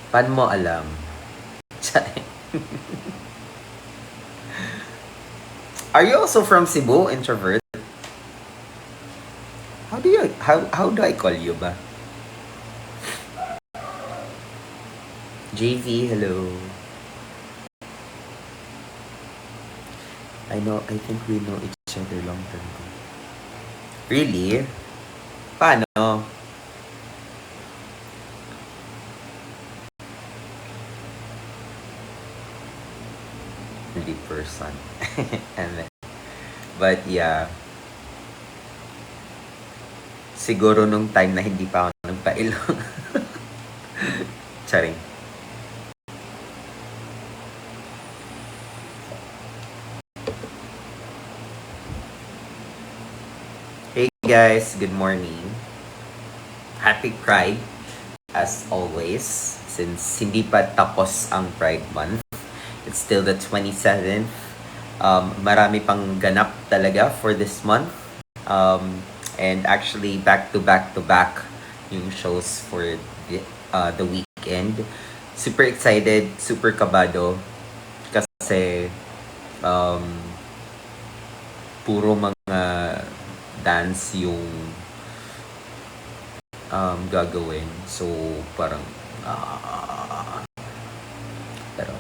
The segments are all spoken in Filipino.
Paano mo alam? Are you also from Cebu, introvert? How do I call you ba? JV, hello. I think we know each other long term. Really? Paano? Only person. But yeah. Siguro nung time na hindi pa ako nagpailong. Charing. Hey guys, good morning. Happy Pride as always. Since hindi pa tapos ang Pride Month, it's still the 27th. Marami pang ganap talaga for this month. And actually back to back yung shows for the weekend. Super excited, super kabado kasi puro mga dance yung gagawin. So parang pero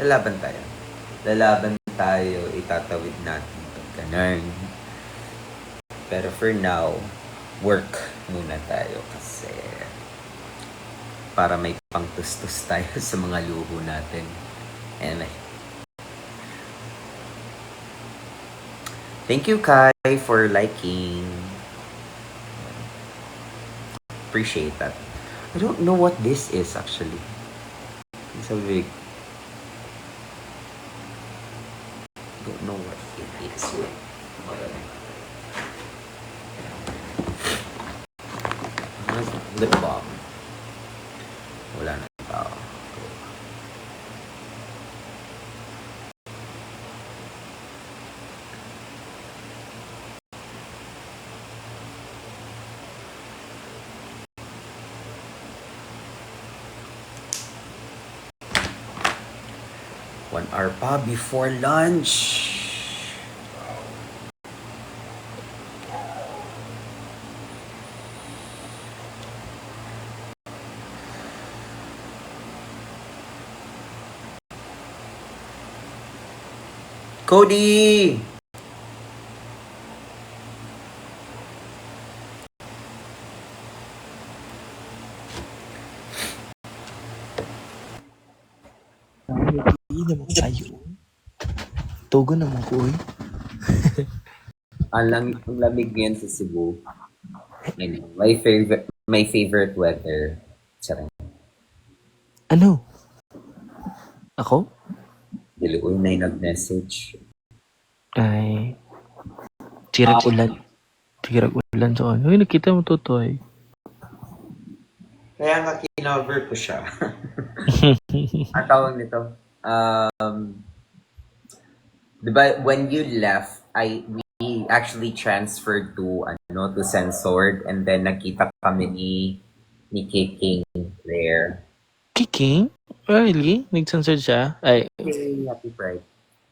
lalaban tayo, itatawid natin ganun. Pero for now, work muna tayo kasi para may pangtustos tayo sa mga luho natin. And thank you, Kai, for liking. Appreciate that. I don't know what this is actually. It's a big. I don't know what it is. Lip balm. Wala na tao. One hour pa before lunch. Cody! Hindi naman kayo. Togo naman ko eh. Ang lamig ngayon sa Cebu. My favorite weather. Charang. Ano? Ako? Diluoy na yung nag-message. Ay. Tirag ulan. Tirag ulan sa ano. Uy, nakita mo to eh. Kaya nga kinover ko siya. Ang tawag nito. Diba, when you left, we actually transferred to Censored, and then nakita kami ni Kiking there. Kiking? Really? Nag-censor siya? Ay. Okay, happy Pride.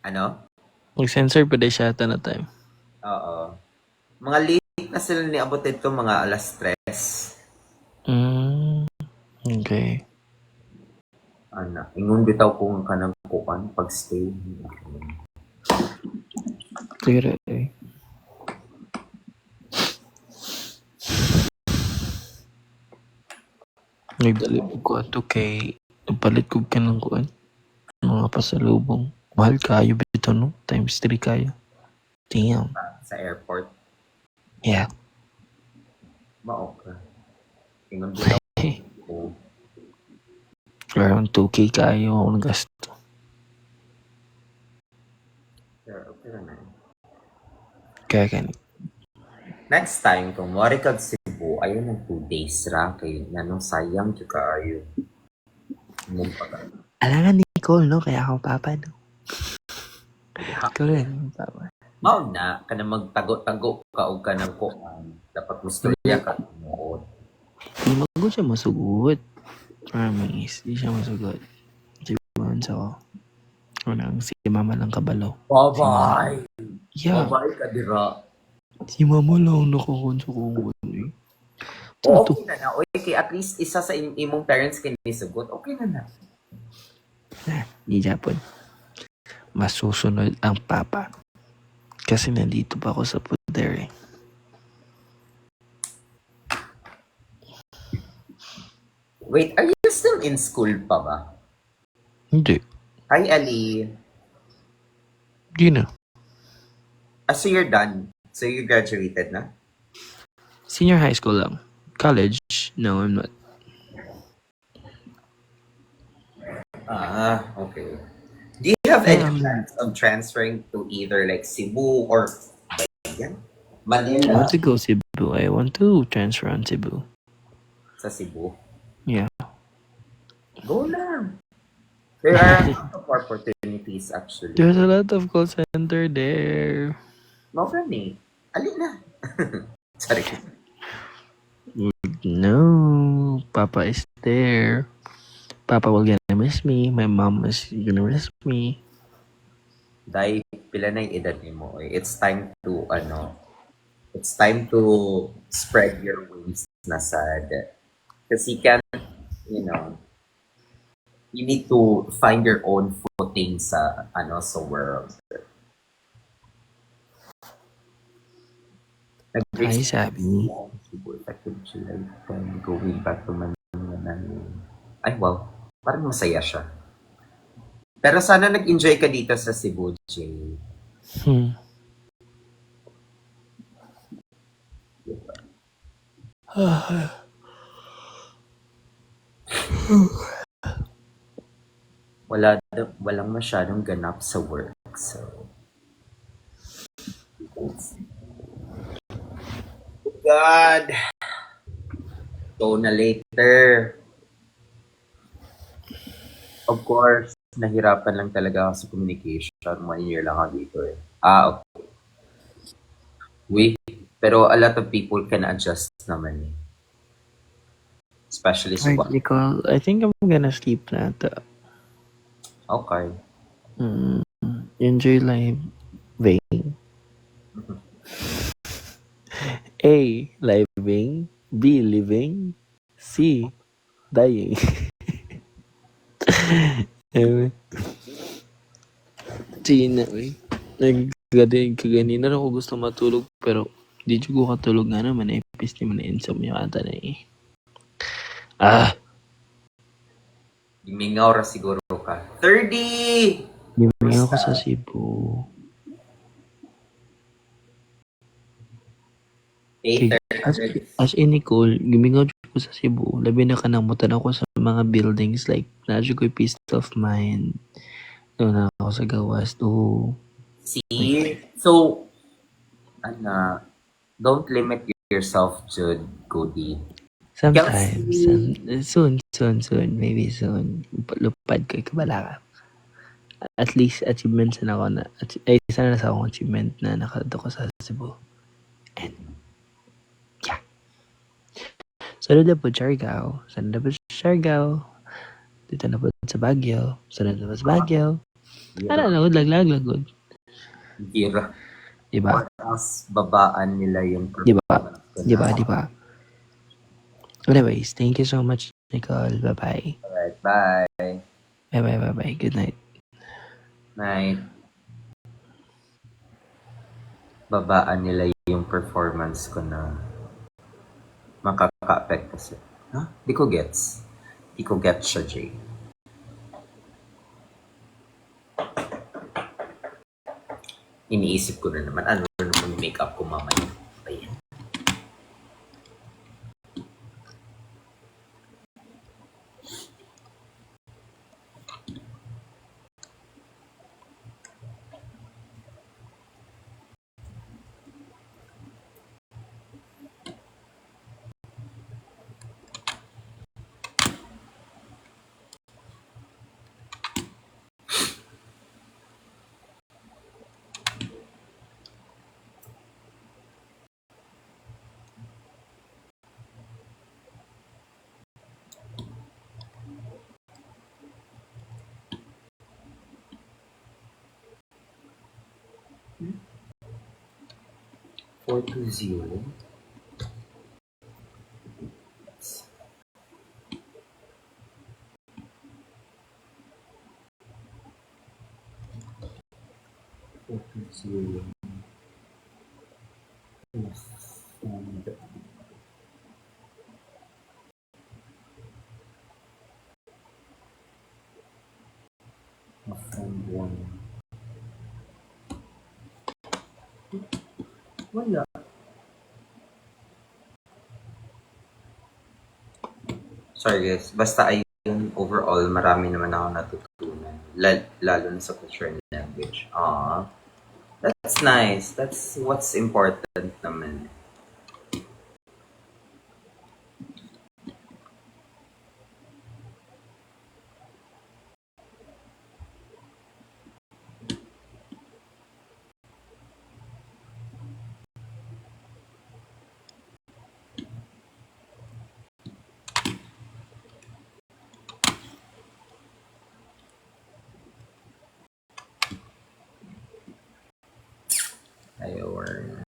Ano? Nag-censor pa din siya ata na time. Oo. Mga late na sila ni abutin to, mga alas 3. Okay. Ana, ingon bitaw kung kanang kukan pag-stay. Tira eh. Nagdalip ko ato kay palit ko ka ng kuan. Mga pasalubong. Mahal kayo bito no? Times 3 kayo. Damn. Sa airport. Yeah. Mao ka. Ingon bitaw ko. Around 2K kayo ako nagasto. Okay na. Kaya ganit. Next time, kung wari kag Cebu, ayun ng 2 days ra. Kaya nanong sayang juga ayo. Alam nga Nicole, no? Kaya ako papa, no? Ikaw rin, papa. Mao na, ka na magtago-tago ka o ka ng kuan. Dapat mustorya ka tumuod. Hindi mo siya masugot. Promise. Di siya masagot. Sibuan sa ko. Unang si mama lang kabalo. Bye-bye! Yeah. Bye-bye ka, dira. Si mama lang nakakonsyo ko. O, Ito. okay na na. Okay, at least isa sa imong parents kinisugot. Okay na na. Di Japon. Masusunod ang papa. Kasi nandito pa ako sa poder eh. Wait, are you still in school pa ba? Hindi. Hi, Ali. Di na. So you're done? So you graduated na? Senior high school lang. College? No, I'm not. Okay. Do you have any Um, plans of transferring to either like Cebu or Bayan? I Manila? want to go Cebu. I want to transfer on Cebu. Sa Cebu? Yeah. Go lang. There are a lot of opportunities actually. There's a lot of call center there. No, gani. Alin na. Sorry. No, Papa is there. Papa will gonna miss me. My mom is gonna miss me. Dahil pila na yung edad ni mo. It's time to, it's time to spread your wings na sad. Kasi you can't, you need to find your own footing sa, sa world. Hi, Sabi. Effective July 10, going back to Manila. Ay, wow. Parang masaya siya. Pero sana nag-enjoy ka dito sa Cebu, Jay. Walang masyadong ganap sa work. So, God! So na later. Of course, nahirapan lang talaga ako sa communication. 1 year lang ako dito eh. Okay. Wait, pero a lot of people can adjust naman eh. Especially sa Alright, Nicole. I think I'm gonna sleep na ito. Okay. Enjoy live living. A. Living. B. Living. C. Dying. Tina, kaganina na ako gusto matulog pero di ko katulog nga naman eh. Pis naman na insomnia ata na eh. Mingaw ra siguro ka. 30! Bibigyan ako sa Cebu. 8:30. As in Nicole, gumingaw ko sa Cebu. Labi na kanamutan ako sa mga buildings like na ko peace of mind. Doon na ako sa gawas. See? So, don't limit yourself, Jude. Go deep. Sometimes. Soon. Maybe soon. Lupad ko. Kabala ka. At least achievements na ako na. Isa na sa akong achievement na nakadto ko sa Cebu. And, yeah. Sunod na po Siargao. Dito na po sa Baguio. Sunod na po sa Baguio. Lagod. Gira. Diba? Tapos babaan nila yung Diba? Anyways, thank you so much, Nicole. Bye-bye. Alright, bye. Bye-bye. Good night. Night. Babaan nila yung performance ko na makaka-affect kasi. Di ko gets siya, Jay. Iniisip ko na naman, ano naman yung makeup ko mamaya. Ayan. 420. Wala. Sorry guys, basta ayun overall marami naman ako natutunan. Lalo na sa cultural language. That's nice. That's what's important naman. Ayun.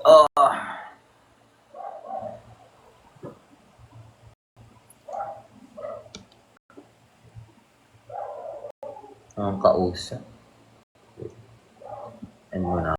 Oh, ang kausap. And mo na